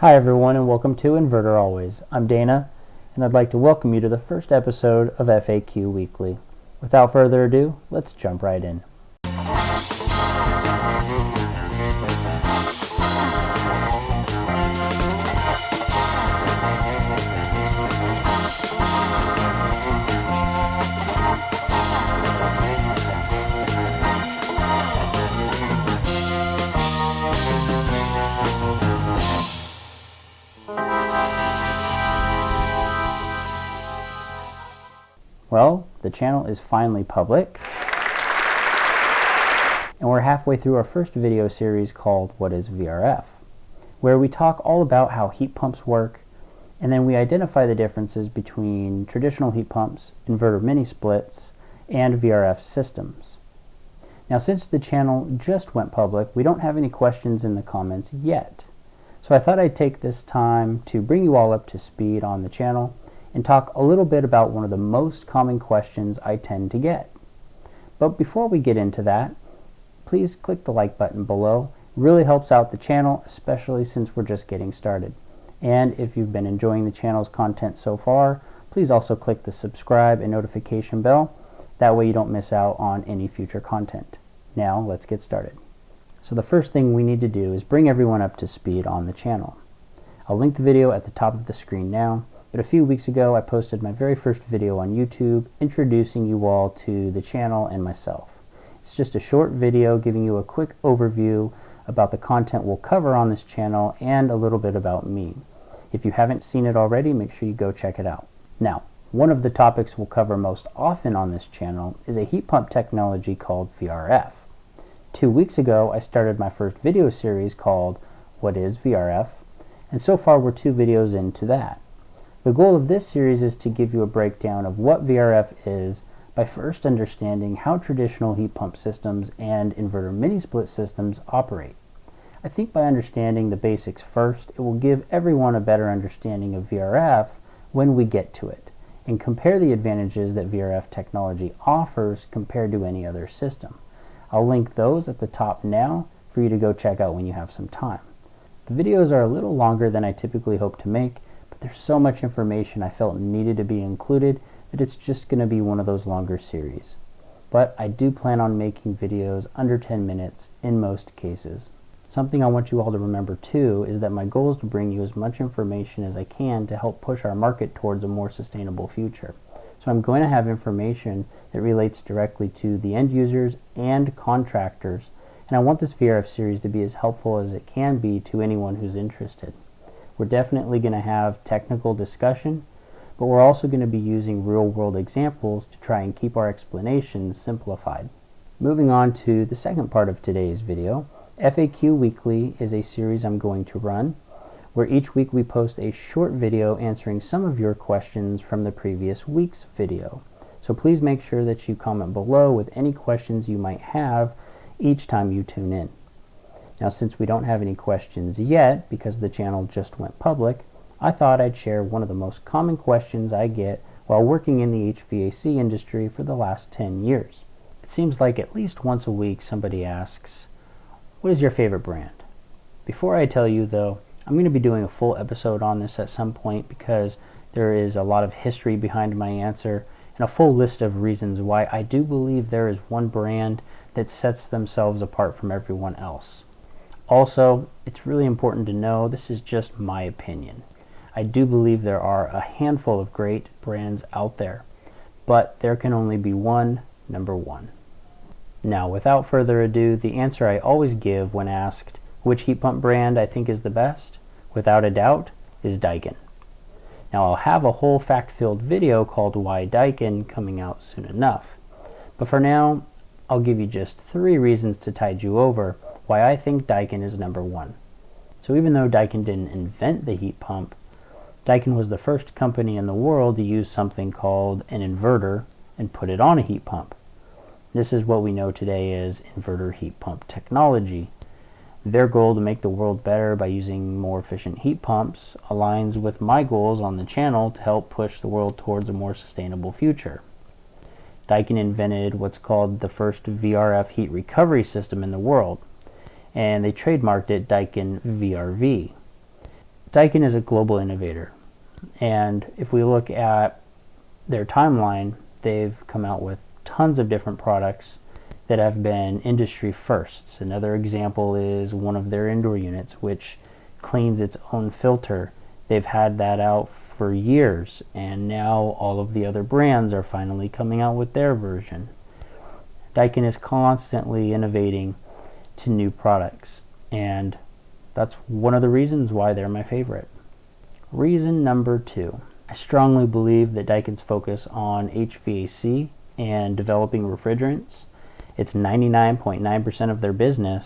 Hi everyone and welcome to Inverter Always. I'm Dana and I'd like to welcome you to the first episode of FAQ Weekly. Without further ado, let's jump right in. Well, the channel is finally public, and we're halfway through our first video series called What is VRF, where we talk all about how heat pumps work, and then we identify the differences between traditional heat pumps, inverter mini splits, and VRF systems. Now, since the channel just went public, we don't have any questions in the comments yet. So I thought I'd take this time to bring you all up to speed on the channel and talk a little bit about one of the most common questions I tend to get. But before we get into that, please click the like button below. It really helps out the channel, especially since we're just getting started. And if you've been enjoying the channel's content so far, please also click the subscribe and notification bell. That way you don't miss out on any future content. Now let's get started. So the first thing we need to do is bring everyone up to speed on the channel. I'll link the video at the top of the screen now. But a few weeks ago, I posted my very first video on YouTube introducing you all to the channel and myself. It's just a short video giving you a quick overview about the content we'll cover on this channel and a little bit about me. If you haven't seen it already, make sure you go check it out. Now, one of the topics we'll cover most often on this channel is a heat pump technology called VRF. 2 weeks ago, I started my first video series called What is VRF? And so far we're 2 videos into that. The goal of this series is to give you a breakdown of what VRF is by first understanding how traditional heat pump systems and inverter mini-split systems operate. I think by understanding the basics first, it will give everyone a better understanding of VRF when we get to it, and compare the advantages that VRF technology offers compared to any other system. I'll link those at the top now for you to go check out when you have some time. The videos are a little longer than I typically hope to make, there's so much information I felt needed to be included that it's just going to be one of those longer series. But I do plan on making videos under 10 minutes in most cases. Something I want you all to remember too is that my goal is to bring you as much information as I can to help push our market towards a more sustainable future. So I'm going to have information that relates directly to the end users and contractors, and I want this VRF series to be as helpful as it can be to anyone who's interested. We're definitely going to have technical discussion, but we're also going to be using real-world examples to try and keep our explanations simplified. Moving on to the second part of today's video, FAQ Weekly is a series I'm going to run, where each week we post a short video answering some of your questions from the previous week's video. So please make sure that you comment below with any questions you might have each time you tune in. Now, since we don't have any questions yet, because the channel just went public, I thought I'd share one of the most common questions I get while working in the HVAC industry for the last 10 years. It seems like at least once a week somebody asks, what is your favorite brand? Before I tell you though, I'm going to be doing a full episode on this at some point because there is a lot of history behind my answer and a full list of reasons why I do believe there is one brand that sets themselves apart from everyone else. Also, it's really important to know this is just my opinion. I do believe there are a handful of great brands out there, but there can only be one number one. Now, without further ado, the answer I always give when asked which heat pump brand I think is the best, without a doubt, is Daikin. Now, I'll have a whole fact-filled video called Why Daikin coming out soon enough, but for now, I'll give you just 3 reasons to tide you over why I think Daikin is number one. So even though Daikin didn't invent the heat pump, Daikin was the first company in the world to use something called an inverter and put it on a heat pump. This is what we know today as inverter heat pump technology. Their goal to make the world better by using more efficient heat pumps aligns with my goals on the channel to help push the world towards a more sustainable future. Daikin invented what's called the first VRF heat recovery system in the world, and they trademarked it Daikin VRV. Daikin is a global innovator, and if we look at their timeline, they've come out with tons of different products that have been industry firsts. Another example is one of their indoor units, which cleans its own filter. They've had that out for years, and now all of the other brands are finally coming out with their version. Daikin is constantly innovating to new products, and that's one of the reasons why they're my favorite. Reason number 2. I strongly believe that Daikin's focus on HVAC and developing refrigerants, it's 99.9% of their business,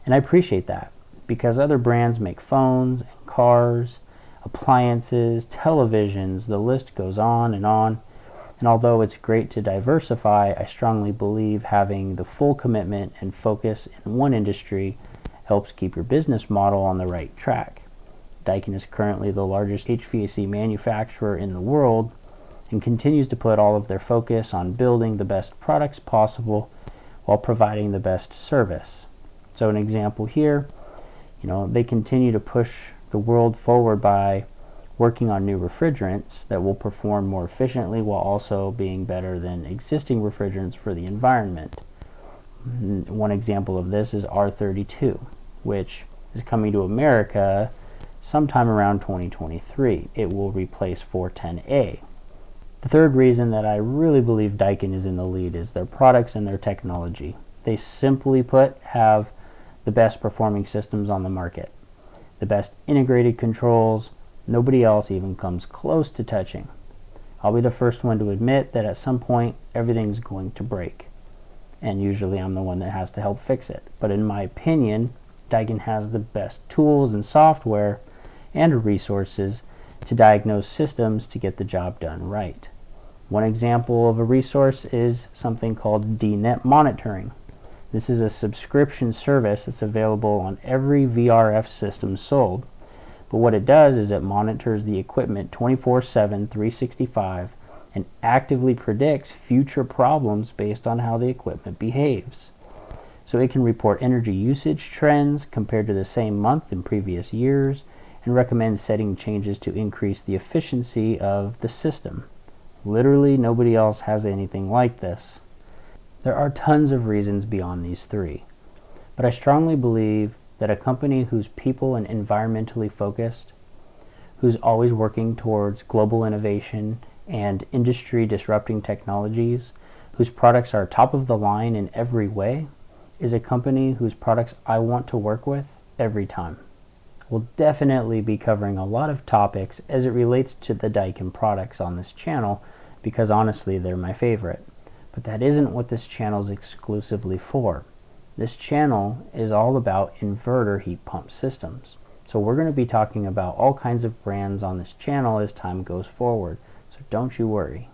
and I appreciate that because other brands make phones and cars, appliances, televisions, the list goes on, and although it's great to diversify, I strongly believe having the full commitment and focus in one industry helps keep your business model on the right track. Daikin is currently the largest HVAC manufacturer in the world and continues to put all of their focus on building the best products possible while providing the best service. So an example here, they continue to push the world forward by working on new refrigerants that will perform more efficiently while also being better than existing refrigerants for the environment. One example of this is R32, which is coming to America sometime around 2023. It will replace 410A. The third reason that I really believe Daikin is in the lead is their products and their technology. They simply put have the best performing systems on the market, the best integrated controls. Nobody else even comes close to touching. I'll be the first one to admit that at some point everything's going to break, and usually I'm the one that has to help fix it. But in my opinion, Daikin has the best tools and software and resources to diagnose systems to get the job done right. One example of a resource is something called DNet monitoring. This is a subscription service that's available on every VRF system sold. But what it does is it monitors the equipment 24/7, 365, and actively predicts future problems based on how the equipment behaves. So it can report energy usage trends compared to the same month in previous years and recommend setting changes to increase the efficiency of the system. Literally nobody else has anything like this. There are tons of reasons beyond these 3, but I strongly believe that a company who's people and environmentally focused, who's always working towards global innovation and industry disrupting technologies, whose products are top of the line in every way, is a company whose products I want to work with every time. We'll definitely be covering a lot of topics as it relates to the Daikin products on this channel because honestly they're my favorite. But that isn't what this channel is exclusively for. This channel is all about inverter heat pump systems. So we're going to be talking about all kinds of brands on this channel as time goes forward. So don't you worry.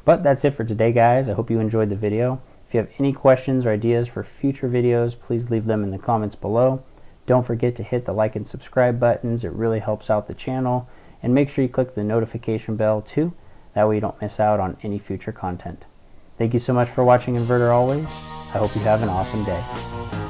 But that's it for today, guys. I hope you enjoyed the video. If you have any questions or ideas for future videos, please leave them in the comments below. Don't forget to hit the like and subscribe buttons. It really helps out the channel. And make sure you click the notification bell too. That way you don't miss out on any future content. Thank you so much for watching Inverter Always. I hope you have an awesome day.